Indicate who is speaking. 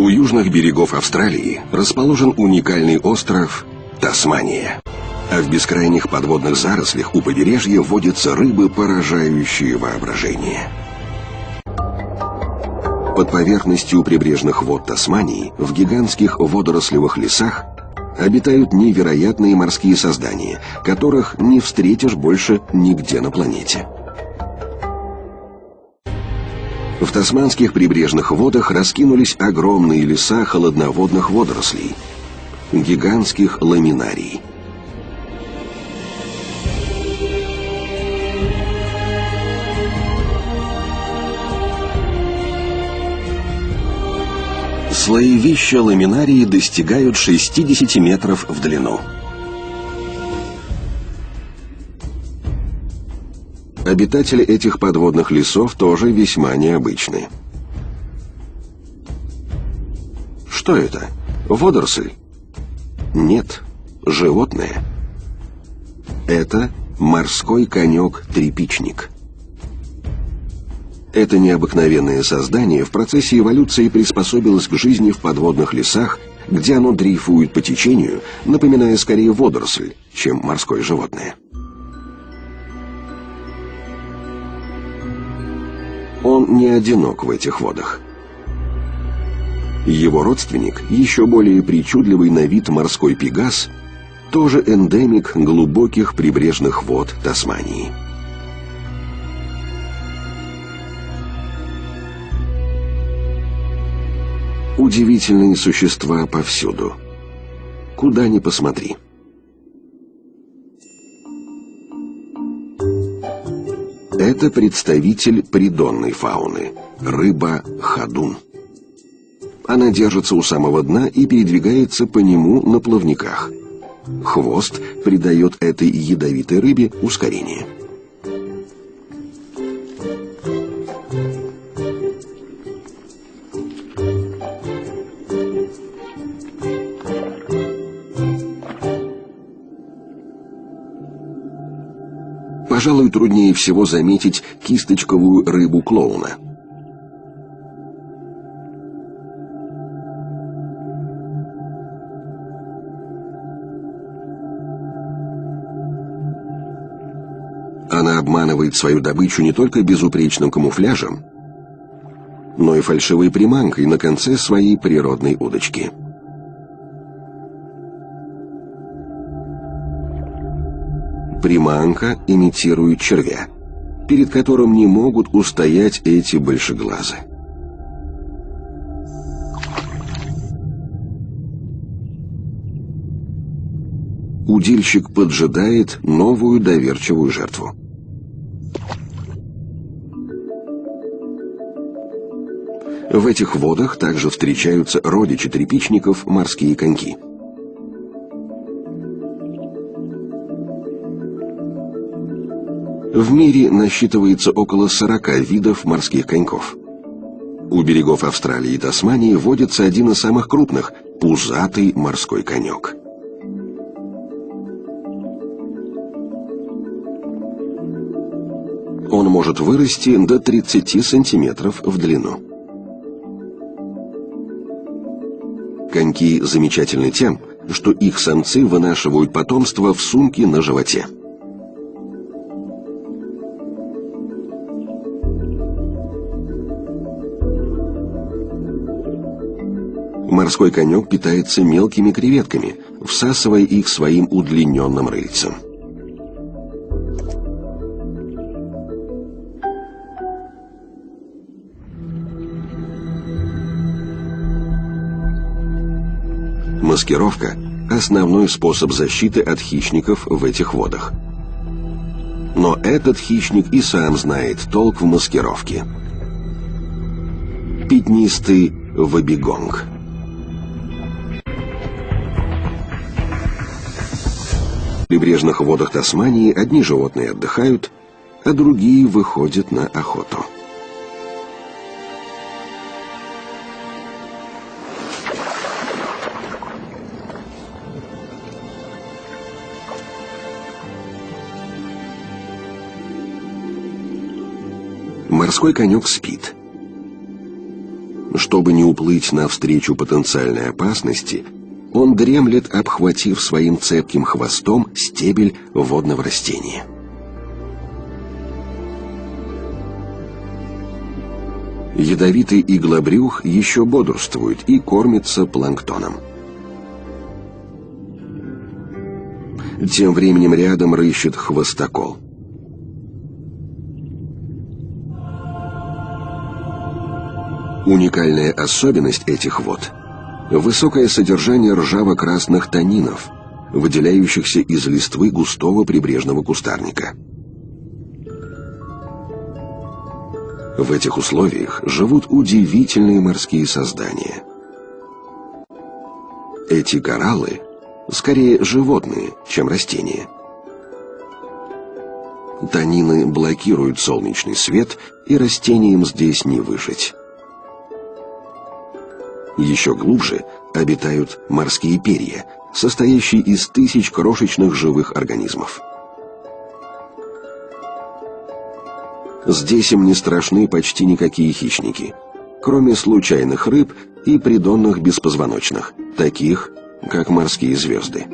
Speaker 1: У южных берегов Австралии расположен уникальный остров Тасмания. А в бескрайних подводных зарослях у побережья водятся рыбы, поражающие воображение. Под поверхностью прибрежных вод Тасмании, в гигантских водорослевых лесах, обитают невероятные морские создания, которых не встретишь больше нигде на планете. В тасманских прибрежных водах раскинулись огромные леса холодноводных водорослей, гигантских ламинарий. Слоевища ламинарии достигают 60 метров в длину. Обитатели этих подводных лесов тоже весьма необычны. Что это? Водоросль? Нет, животное. Это морской конек-тряпичник. Это необыкновенное создание в процессе эволюции приспособилось к жизни в подводных лесах, где оно дрейфует по течению, напоминая скорее водоросль, чем морское животное. Он не одинок в этих водах. Его родственник, еще более причудливый на вид морской пегас, тоже эндемик глубоких прибрежных вод Тасмании. Удивительные существа повсюду. Куда ни посмотри. Это представитель придонной фауны – рыба-ходун. Она держится у самого дна и передвигается по нему на плавниках. Хвост придает этой ядовитой рыбе ускорение. Пожалуй, труднее всего заметить кисточковую рыбу-клоуна. Она обманывает свою добычу не только безупречным камуфляжем, но и фальшивой приманкой на конце своей природной удочки. Приманка имитирует червя, перед которым не могут устоять эти большеглазы. Удильщик поджидает новую доверчивую жертву. В этих водах также встречаются родичи тряпичников – морские коньки. В мире насчитывается около 40 видов морских коньков. У берегов Австралии и Тасмании водится один из самых крупных – пузатый морской конек. Он может вырасти до 30 сантиметров в длину. Коньки замечательны тем, что их самцы вынашивают потомство в сумке на животе. Морской конек питается мелкими креветками, всасывая их своим удлиненным рыльцем. Маскировка – основной способ защиты от хищников в этих водах. Но этот хищник и сам знает толк в маскировке. Пятнистый вобегонг. В прибрежных водах Тасмании одни животные отдыхают, а другие выходят на охоту. Морской конек спит. Чтобы не уплыть навстречу потенциальной опасности, он дремлет, обхватив своим цепким хвостом стебель водного растения. Ядовитый иглобрюх еще бодрствует и кормится планктоном. Тем временем рядом рыщет хвостокол. Уникальная особенность этих вод – высокое содержание ржаво-красных танинов, выделяющихся из листвы густого прибрежного кустарника. В этих условиях живут удивительные морские создания. Эти кораллы скорее животные, чем растения. Танины блокируют солнечный свет, и растениям здесь не выжить. Еще глубже обитают морские перья, состоящие из тысяч крошечных живых организмов. Здесь им не страшны почти никакие хищники, кроме случайных рыб и придонных беспозвоночных, таких как морские звезды.